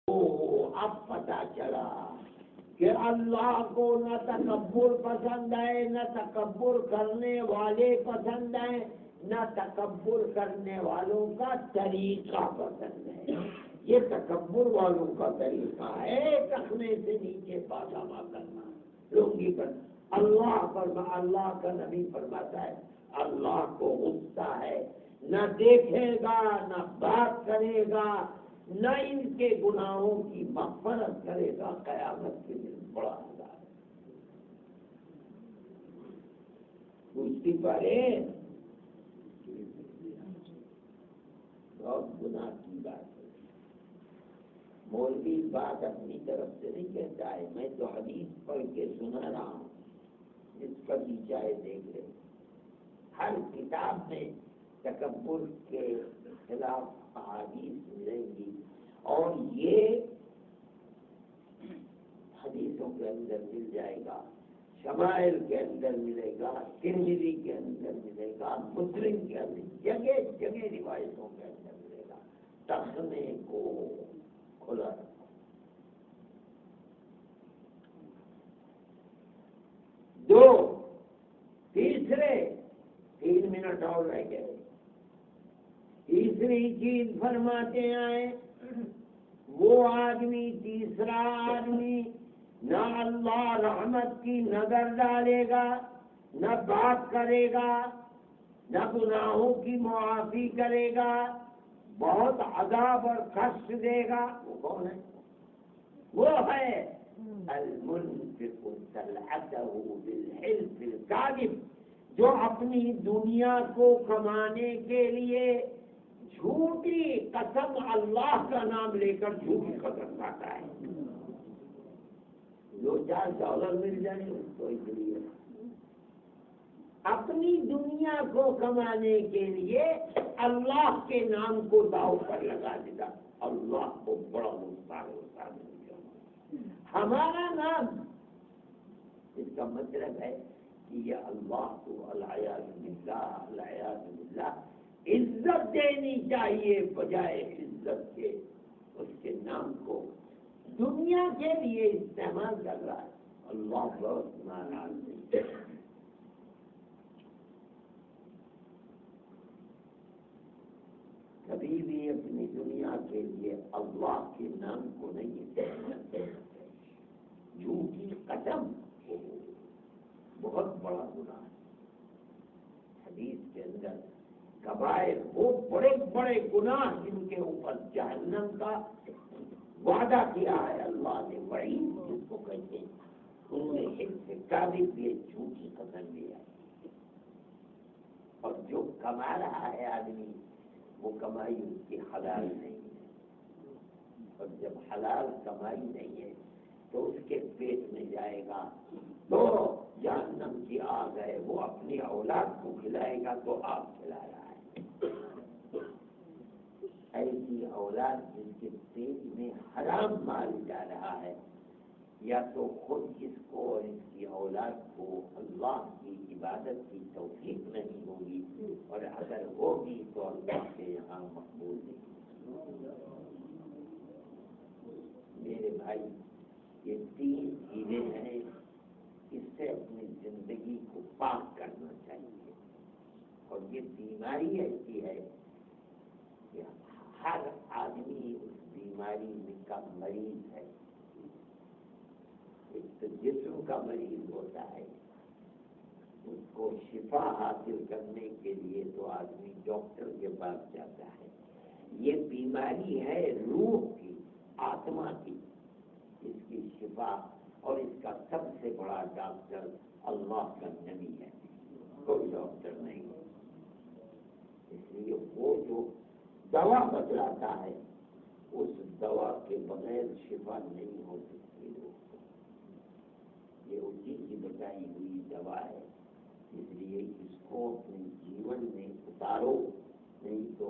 اب پتا چلا کہ اللہ کو نہ تکبر پسند ہے، نہ تکبر کرنے والے پسند ہیں، نہ تکبر کرنے والوں کا طریقہ پسند ہے۔ یہ تکبر والوں کا طریقہ ہے ٹخنے سے نیچے پاجامہ کرنا، لنگی کرنا۔ اللہ کا نبی فرماتا ہے اللہ کو غصہ ہے، نہ دیکھے گا نہ بات کرے گا، نہ ان کے گناہوں کی مغفرت کرے گا، قیامت کے دن بڑا عذاب ہے۔ پوچھتی پڑے بہت گناہ کی بات ہے۔ مولوی بات اپنی طرف سے نہیں کہتا ہے، میں تو حدیث پڑھ کے سنا رہا ہوں، جس پر بھی چاہے دیکھ لے۔ ہر کتاب میں تکبر کے خلاف احادیث ملیں گی، اور یہ حدیثوں کے اندر مل جائے گا، شمائل کے اندر ملے گا، ترمذی کے اندر ملے گا، مسلم کے اندر، جگہ جگہ روایتوں کے اندر ملے گا۔ تخنے کو کھلا رکھو۔ تیسرے 3 منٹ اور رہ گئے۔ تیسری چیز فرماتے ہیں وہ آدمی، تیسرا آدمی نہ اللہ رحمت کی نظر ڈالے گا، نہ بات کرے گا، نہ گناہوں کی معافی کرے گا، بہت عذاب اور کشٹ دے گا۔ وہ کون ہے؟ وہ ہے المنفق سلعته بالحلف الكاذب، جو اپنی دنیا کو کمانے کے لیے جھوٹی قسم اللہ کا نام لے کر جھوٹی قسم کھاتا ہے۔ $4 مل جائے اس کو اس لیے اپنی دنیا کو کمانے کے لیے اللہ کے نام کو داؤ پر لگا دیتا۔ اللہ کو بڑا غصہ ہوتا ہے۔ ہمارا نام، اس کا مطلب ہے کہ یہ اللہ کو العیاذ باللہ عزت دینی چاہیے، بجائے عزت کے اس کے نام کو دنیا کے لیے استعمال کر رہا ہے۔ اللہ بہت ناراض ہے۔ کبھی بھی اپنی دنیا کے لیے اللہ کے نام کو نہیں استعمال کرتے۔ جھوٹی قسم بہت بڑا گناہ ہے۔ حدیث کے اندر کبائر، وہ بڑے بڑے گناہ جن کے اوپر جہنم کا وعدہ کیا ہے اللہ نے، وعید جس کو کہتے ہیں، ان میں حلف کاذب، یہ جھوٹی قسم بھی ہے۔ اور جو کما رہا ہے آدمی، وہ کمائی اس کی حلال نہیں ہے، اور جب حلال کمائی نہیں ہے تو اس کے پیٹ میں جائے گا تو جہنم کی آگ ہے، وہ اپنی اولاد کو کھلائے گا تو آگ کھلا رہا ہے۔ ایسی اولاد جس کے پیٹ میں حرام مال جا رہا ہے، یا تو خود اس کو اور اس کی اولاد کو اللہ کی عبادت کی توفیق نہیں ہوگی، اور اگر ہوگی تو اللہ کے یہاں مقبول نہیں۔ میرے بھائی، یہ 3 چیزیں ہیں، اس سے اپنی زندگی کو پاک کرنا چاہیے۔ اور یہ بیماری ایسی ہے کہ ہر آدمی اس بیماری کا مریض ہے۔ ایک تو جسم کا مریض ہوتا ہے، اس کو شفا حاصل کرنے کے لیے تو آدمی ڈاکٹر کے پاس جاتا ہے۔ یہ بیماری ہے روح کی، آتما کی، اس کی شفا اور اس کا سب سے بڑا ڈاکٹر اللہ کا نبی ہے، کوئی ڈاکٹر نہیں۔ اس لیے وہ جو دوا بتلاتا ہے، اس دوا کے بغیر شفا نہیں ہو سکتی۔ یہ اسی کی بتائی ہوئی دوا ہے، اس لیے اس کو اپنے جیون میں اتارو، نہیں تو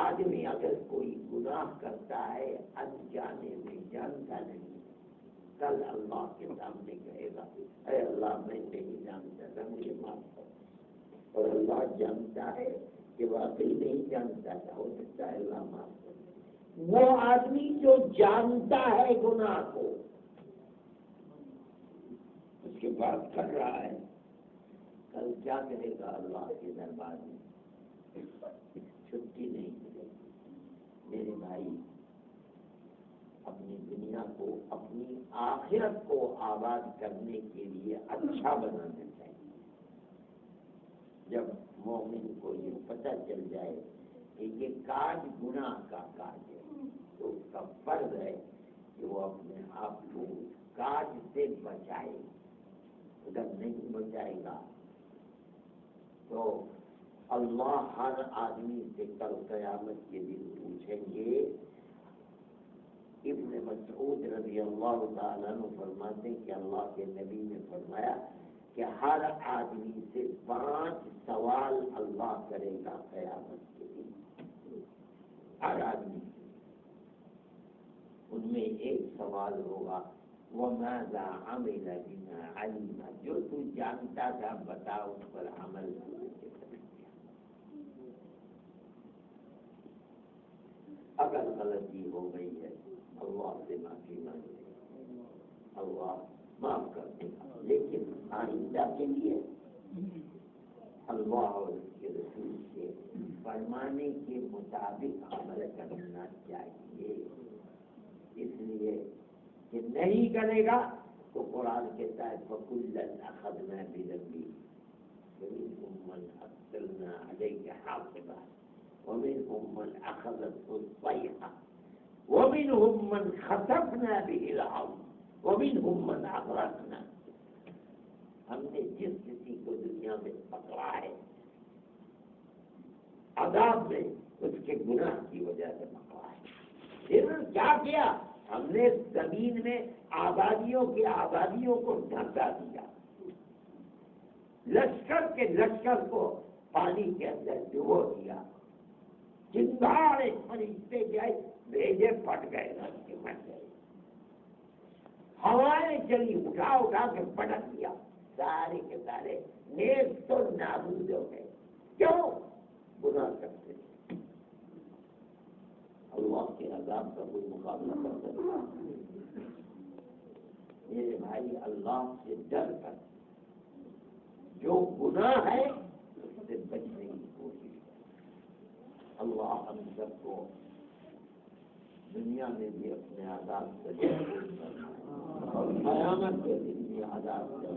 آدمی اگر کوئی گناہ کرتا ہے انجانے میں، جانتا نہیں، کل اللہ کے سامنے کہے گا اے اللہ میں نہیں جانتا تھا، مجھے معاف کر۔ اور اللہ جانتا ہے کہ واقعی نہیں جانتا تھا، ہو سکتا ہے اللہ معاف کر۔ وہ آدمی جو جانتا ہے گناہ کو اس کے بعد کر رہا ہے، کل کیا کرے گا اللہ کے دربار میں؟ چھٹی نہیں ملے گی۔ میرے بھائی، اپنی دنیا کو، اپنی آخرت کو آباد کرنے کے لیے اچھا بنانا چاہیے۔ جب مومن کو یہ پتہ چل جائے کہ یہ کاج گناہ کا کاج ہے، تو اس کا فرض ہے کہ وہ اپنے آپ کو کاج سے بچائے۔ اگر نہیں بچائے گا تو اللہ ہر آدمی سے کل قیامت کے دن پوچھیں گے۔ ابن مسعود رضی اللہ تعالیٰ عنہ فرماتے ہیں کہ اللہ کے نبی نے فرمایا کہ ہر آدمی سے 5 سوال اللہ کرے گا قیامت کے دن، ہر آدمی سے۔ ان میں ایک سوال ہوگا، وَمَاذَا عَمِلَ بِمَا عَلِمَ، جو تو جانتا تھا بتا، اس پر عمل کیسے کر دیا۔ اگر غلطی ہو گئی ہے اللہ سے معافی مانگے، اللہ معاف کر دے گا، لیکن آئندہ کے لیے اللہ اور اس کے رسول کے فرمانے کے مطابق عمل کرنا چاہیے۔ اس لیے کہ نہیں کرے گا تو قرآن کہتا ہے فَكُلًّا أَخَذْنَا بِذَنبِهِ فَمِنْهُمْ مَنْ أَرْسَلْنَا عَلَيْهِ حَاصِبًا وَمِنْهُمْ مَنْ أَخَذَتْهُ الصَّيْحَةُ وَمِنْهُمْ مَنْ خَسَفْنَا بِهِ الْأَرْضَ وَمِنْهُمْ مَنْ أَغْرَقْنَا۔ ہم نے جس کسی کو دنیا میں پکڑا ہے عذاب میں، اس کے گناہ کی وجہ سے پکڑا ہے۔ پھر کیا کیا؟ ہم نے زمین میں آبادیوں کو ڈھانٹا دیا، لشکر کے لشکر کو پانی کے اندر ڈبو دیا، چنگارے فرشتے گئے بھیجے پٹ گئے، رس کے مر گئے، ہوائیں چلی اٹھا اٹھا کے پٹک دیا، سارے کے سارے نیز تو نابود ہو گئے۔ کیوں؟ گناہ کرتے تھے۔ اللہ کے عذاب کا کوئی مقابلہ کر سکتا؟ میرے بھائی، اللہ سے ڈر کر جو گناہ ہے اس سے بچنے کی کوشش کر۔ اللہ ہم سب کو دنیا میں بھی اپنے عذاب سے محفوظ کرنا اور قیامت کے دن بھی عذاب سے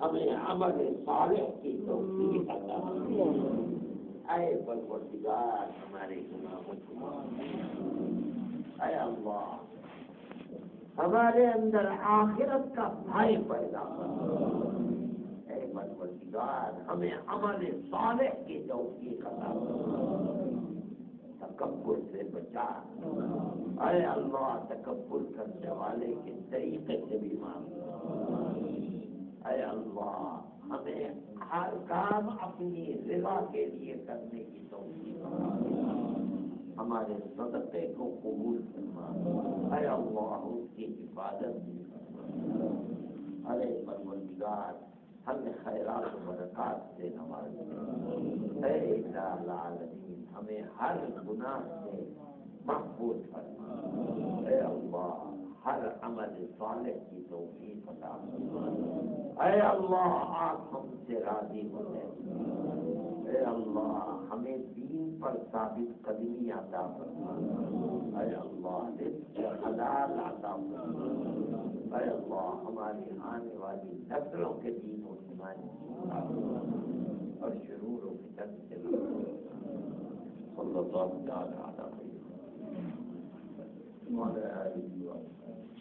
ہمیں عمل صالح کی توفیق عطا فرمائے۔ اے پروردگار، ہمارے گناہوں کو معاف کر۔ اے اللہ، ہمارے اندر آخرت کا بھائی پیدا کر۔ اے پروردگار، ہمیں عمل صالح کی توفیق عطا فرما، تکبر سے بچا۔ اے اللہ، تکبر کرنے والے کے طریقے سے بھی معاف۔ اے اللہ، ہمیں ہر کام اپنی رضا کے لیے کرنے کی توفیق عطا، ہمارے صدقے کو قبول فرما۔ اے اللہ، اس کی حفاظت بھی فرما۔ ارے پروردگار، ہمیں خیرات و برکات سے نواز دے۔ اے الہ العالمین، ہمیں ہر گناہ سے محفوظ فرما۔ اے اللہ، ہر عمل صالح کی توفیق عطا فرما۔ اے اللہ، آپ ہم سے راضی ہو جائے۔ اے اللہ، ہمیں دین پر ثابت قدمی عطا فرما۔ اے اللہ، رزق حلال عطا فرما۔ اے اللہ، ہماری آنے والی نسلوں کے دین و ایمان اور شرور و فتن سے صلی اللہ تعالی علیہ وسلم۔